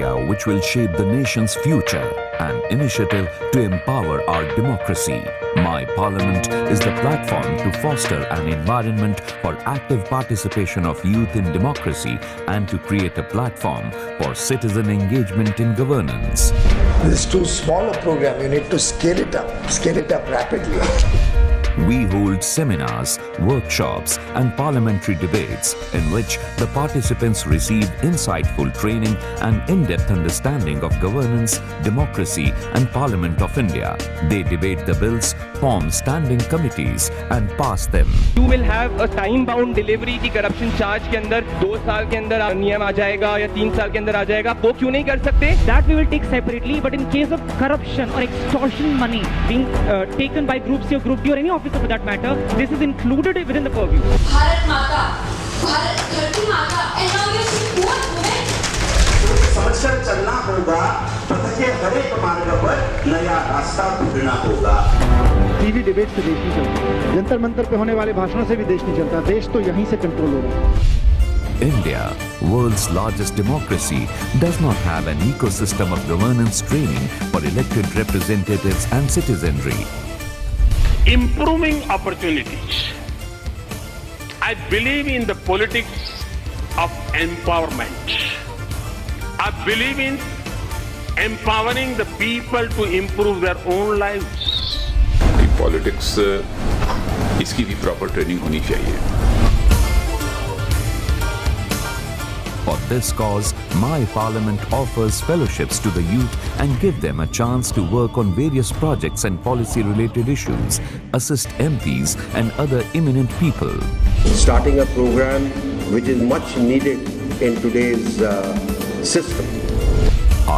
India which will shape the nation's future, an initiative to empower our democracy. My Parliament is the platform to foster an environment for active participation of youth in democracy and to create a platform for citizen engagement in governance. This is too small a program. You need to scale it up rapidly. We hold seminars, workshops and parliamentary debates in which the participants receive insightful training and in-depth understanding of governance, democracy and Parliament of India. They debate the bills, form standing committees and pass them. You will have a time-bound delivery की corruption charge के अंदर 2 साल के अंदर नियम आ जाएगा या 3 साल के अंदर आ जाएगा, वो क्यों नहीं कर सकते? That we will take separately, but in case of corruption or extortion money being taken by Group C or Group D or any officer for that matter, this is included within the purview. Bharat माता, भारत धरती माता, and now you support women. समझकर चलना होगा, पथ के हर एक मार्ग पर नया रास्ता ढूंढना होगा। टीवी डिबेट से देश नहीं चलता, जंतर मंतर पे होने वाले भाषणों से भी देश नहीं चलता, देश तो यहीं से कंट्रोल हो रहा है। India, world's largest democracy, does not have an ecosystem of governance training for elected representatives and citizenry. Improving opportunities. I believe in the politics of empowerment. I believe in empowering the people to improve their own lives. Politics इसकी भी proper training होनी चाहिए। For this cause, My Parliament offers fellowships to the youth and give them a chance to work on various projects and policy-related issues, assist MPs and other eminent people. Starting a program which is much needed in today's system.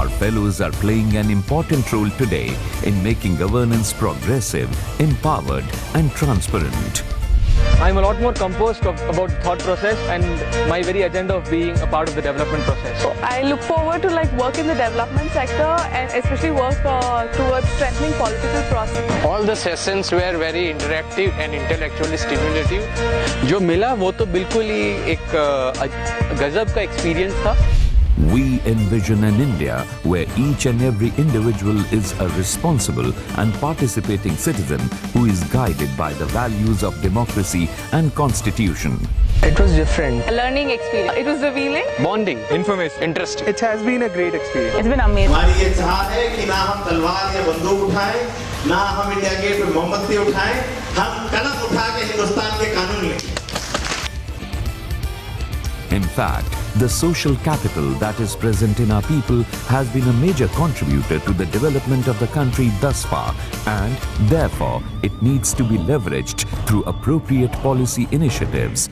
Our fellows are playing an important role today in making governance progressive, empowered and transparent. I'm a lot more composed about the thought process and my very agenda of being a part of the development process. So I look forward to work in the development sector and especially work towards strengthening political process. All the sessions were very interactive and intellectually stimulative. जो मिला वो तो बिल्कुल ही एक गजब का experience था. We envision an India where each and every individual is a responsible and participating citizen who is guided by the values of democracy and constitution. It was different. A learning experience. It was revealing. Bonding, information, interest. It has been a great experience. It's been amazing. हमारी ये चाहत है कि ना हम तलवार या बंदूक उठाएं, ना हम इंडिया गेट पे मोमबत्ती उठाएं, हम कलम उठा के हिंदुस्तान के कानून लिखें। In fact, the social capital that is present in our people has been a major contributor to the development of the country thus far, and therefore it needs to be leveraged through appropriate policy initiatives